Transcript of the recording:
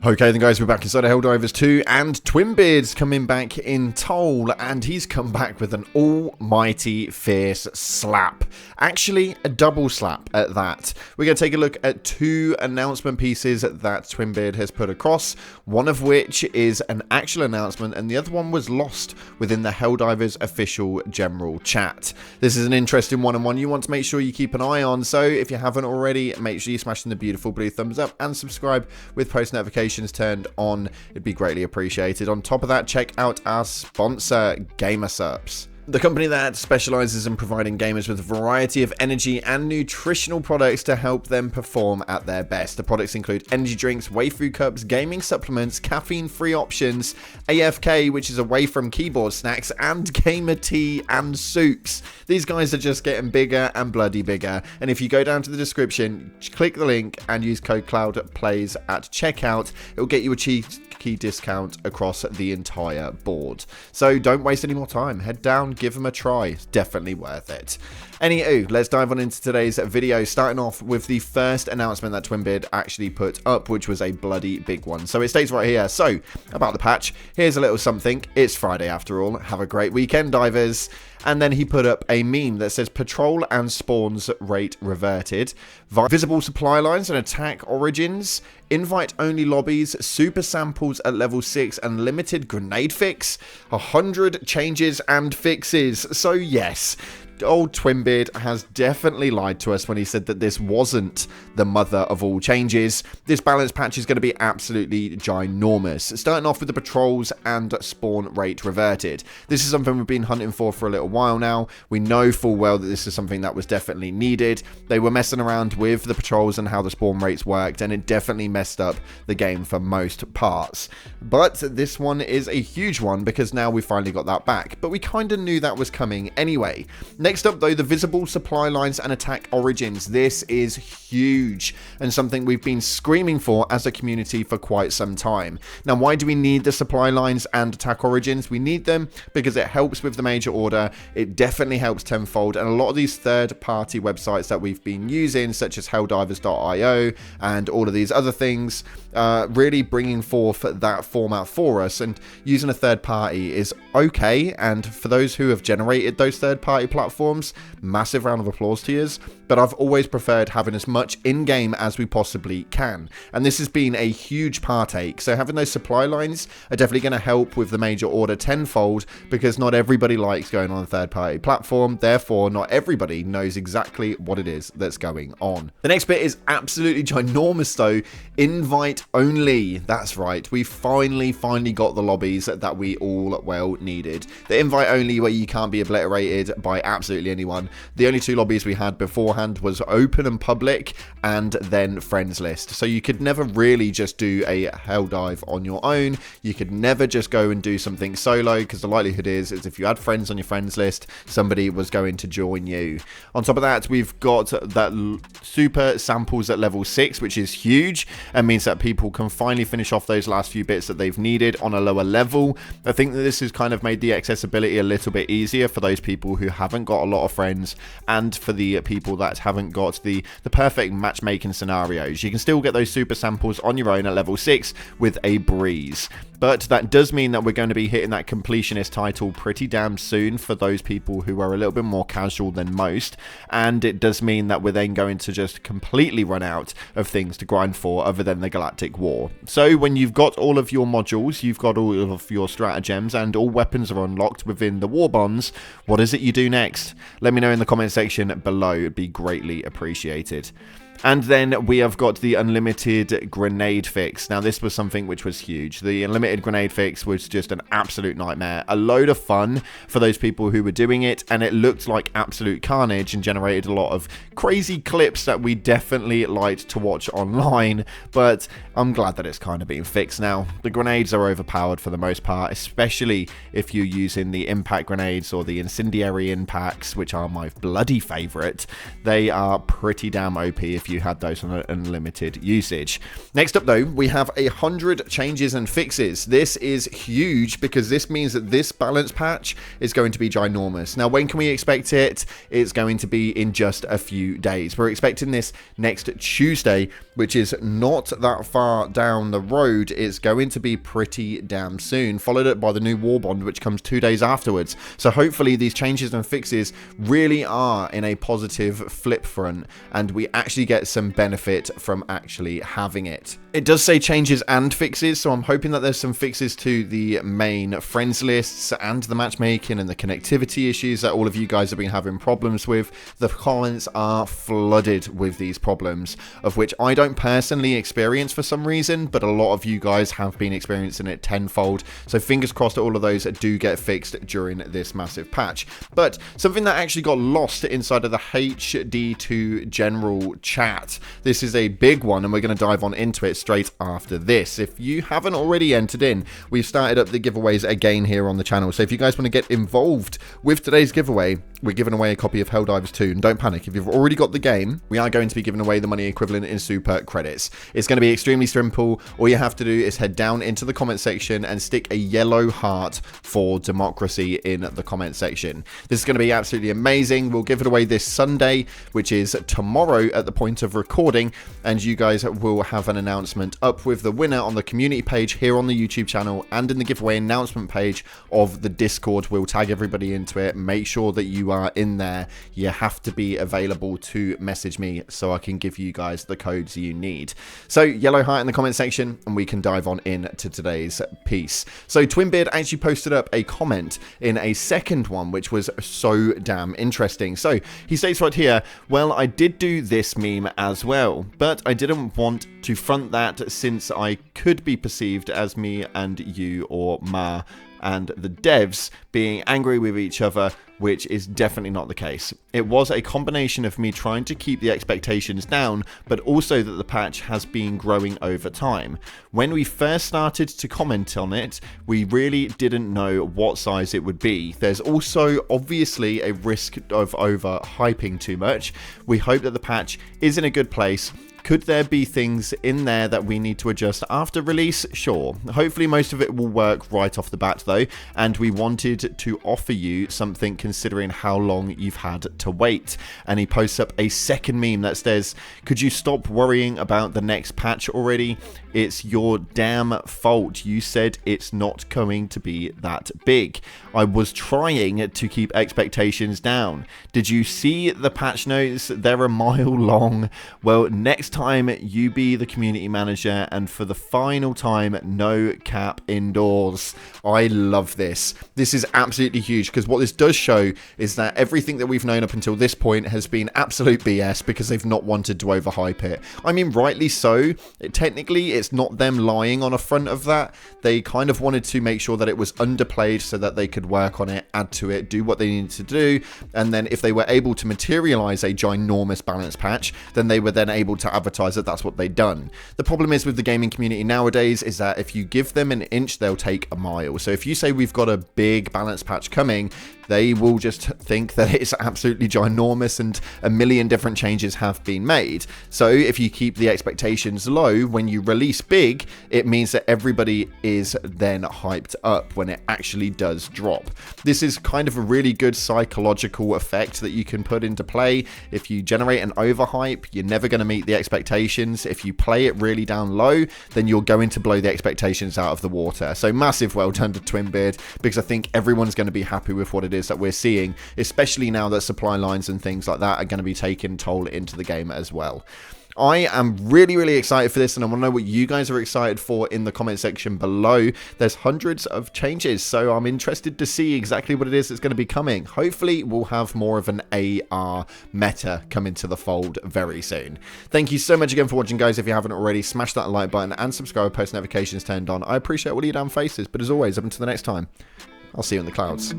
Okay then guys, we're back inside of Helldivers 2 and Twinbeard's coming back in toll, and he's come back with an almighty fierce slap. Actually, a double slap at that. We're going to take a look at two announcement pieces that Twinbeard has put across, one of which is an actual announcement and the other one was lost within the Helldivers official general chat. This is an interesting one-on-one you want to make sure you keep an eye on, so if you haven't already, make sure you smash the beautiful blue thumbs up and subscribe with post notifications turned on. It'd be greatly appreciated. On top of that, check out our sponsor, GamerSups, the company that specializes in providing gamers with a variety of energy and nutritional products to help them perform at their best. The products include energy drinks, waifu cups, gaming supplements, caffeine-free options, AFK, which is away from keyboard snacks, and gamer tea and soups. These guys are just getting bigger and bloody bigger. And if you go down to the description, click the link and use code CloudPlays at checkout, it will get you a key discount across the entire board. So don't waste any more time. Head down, give them a try. It's definitely worth it. Anywho, let's dive on into today's video, starting off with the first announcement that Twinbeard actually put up, which was a bloody big one. So it states right here, so about the patch, here's a little something. It's Friday after all. Have a great weekend, divers. And then he put up a meme that says patrol and spawns rate reverted, visible supply lines and attack origins, invite only lobbies, super samples at level 6 and limited grenade fix, 100 changes and fixes. So yes, old Twinbeard has definitely lied to us when he said that this wasn't the mother of all changes. This balance patch is going to be absolutely ginormous. Starting off with the patrols and spawn rate reverted. This is something we've been hunting for a little while now. We know full well that this is something that was definitely needed. They were messing around with the patrols and how the spawn rates worked, and it definitely messed up the game for most parts. But this one is a huge one because now we finally got that back. But we kind of knew that was coming anyway. Next up though, the visible supply lines and attack origins. This is huge and something we've been screaming for as a community for quite some time. Now, why do we need the supply lines and attack origins? We need them because it helps with the major order. It definitely helps tenfold, and a lot of these third-party websites that we've been using, such as helldivers.io and all of these other things, really bringing forth that format for us, and using a third party is okay. And for those who have generated those third-party platforms, massive round of applause to you. But I've always preferred having as much in-game as we possibly can, and this has been a huge partake. So having those supply lines are definitely going to help with the major order tenfold, because not everybody likes going on a third-party platform, therefore not everybody knows exactly what it is that's going on. The next bit is absolutely ginormous though, invite only. That's right, we finally got the lobbies that we all well needed. The invite only, where you can't be obliterated by absolutely anyone. The only two lobbies we had beforehand was open and public, and then friends list. So you could never really just do a hell dive on your own. You could never just go and do something solo, because the likelihood is if you had friends on your friends list, somebody was going to join you. On top of that, we've got that super samples at level 6, which is huge and means that people can finally finish off those last few bits that they've needed on a lower level. I think that this has kind of made the accessibility a little bit easier for those people who haven't got a lot of friends, and for the people that haven't got the perfect matchmaking scenarios. You can still get those super samples on your own at level 6 with a breeze. But that does mean that we're going to be hitting that completionist title pretty damn soon for those people who are a little bit more casual than most, and it does mean that we're then going to just completely run out of things to grind for other than the Galactic War. So when you've got all of your modules, you've got all of your stratagems, and all weapons are unlocked within the war bonds, what is it you do next? Let me know in the comment section below. It'd be greatly appreciated. And then we have got the unlimited grenade fix. Now, this was something which was huge. The unlimited grenade fix was just an absolute nightmare. A load of fun for those people who were doing it, and it looked like absolute carnage and generated a lot of crazy clips that we definitely liked to watch online. But I'm glad that it's kind of being fixed now. The grenades are overpowered for the most part, especially if you're using the impact grenades or the incendiary impacts, which are my bloody favorite. They are pretty damn OP if if you had those on unlimited usage. Next up though, we have 100 changes and fixes. This is huge because this means that this balance patch is going to be ginormous. Now, when can we expect it? It's going to be in just a few days. We're expecting this next Tuesday, which is not that far down the road. It's going to be pretty damn soon, followed up by the new war bond, which comes 2 days afterwards. So hopefully these changes and fixes really are in a positive flip front, and we actually get some benefit from actually having it. It does say changes and fixes, so I'm hoping that there's some fixes to the main friends lists and the matchmaking and the connectivity issues that all of you guys have been having problems with. The comments are flooded with these problems, of which I don't personally experience for some reason, but a lot of you guys have been experiencing it tenfold. So fingers crossed that all of those do get fixed during this massive patch. But something that actually got lost inside of the HD2 general chat. This is a big one, and we're going to dive on into it straight after this. If you haven't already entered in, we've started up the giveaways again here on the channel. So if you guys want to get involved with today's giveaway, we're giving away a copy of Helldivers 2. And don't panic, if you've already got the game, we are going to be giving away the money equivalent in super credits. It's going to be extremely simple. All you have to do is head down into the comment section and stick a yellow heart for democracy in the comment section. This is going to be absolutely amazing. We'll give it away this Sunday, which is tomorrow at the point of recording, and you guys will have an announcement up with the winner on the community page here on the YouTube channel and in the giveaway announcement page of the Discord. We'll tag everybody into it. Make sure that you are in there. You have to be available to message me so I can give you guys the codes you need. So yellow heart in the comment section, and we can dive on in to today's piece. So Twinbeard actually posted up a comment in a second one, which was so damn interesting. So he states right here, well, I did do this meme as well, but I didn't want to front that since I could be perceived as me and you or Ma and the devs being angry with each other, which is definitely not the case. It was a combination of me trying to keep the expectations down, but also that the patch has been growing over time. When we first started to comment on it, we really didn't know what size it would be. There's also obviously a risk of overhyping too much. We hope that the patch is in a good place. Could there be things in there that we need to adjust after release? Sure. Hopefully most of it will work right off the bat though, and we wanted to offer you something considering how long you've had to wait. And he posts up a second meme that says, could you stop worrying about the next patch already? It's your damn fault. You said it's not going to be that big. I was trying to keep expectations down. Did you see the patch notes? They're a mile long. Well, next time you be the community manager, and for the final time, no cap indoors. I love this. This is absolutely huge, because what this does show is that everything that we've known up until this point has been absolute BS because they've not wanted to overhype it. I mean, rightly so. Technically, it's not them lying on a front of that. They kind of wanted to make sure that it was underplayed so that they could work on it, add to it, do what they needed to do, and then if they were able to materialize a ginormous balance patch, then they were then able to advertise that that's what they'd done. The problem is with the gaming community nowadays is that if you give them an inch, they'll take a mile. So if you say we've got a big balance patch coming, they will just think that it's absolutely ginormous and a million different changes have been made. So if you keep the expectations low when you release big, it means that everybody is then hyped up when it actually does drop. This is kind of a really good psychological effect that you can put into play. If you generate an overhype, you're never going to meet the expectations. If you play it really down low, then you're going to blow the expectations out of the water. So massive well done to Twinbeard, because I think everyone's going to be happy with what it is that we're seeing, especially now that supply lines and things like that are going to be taking toll into the game as well. I am really, really excited for this, and I want to know what you guys are excited for in the comment section below. There's hundreds of changes, so I'm interested to see exactly what it is that's going to be coming. Hopefully, we'll have more of an AR meta come into the fold very soon. Thank you so much again for watching, guys. If you haven't already, smash that like button and subscribe, post notifications turned on. I appreciate all your damn faces, but as always, up until the next time, I'll see you in the clouds.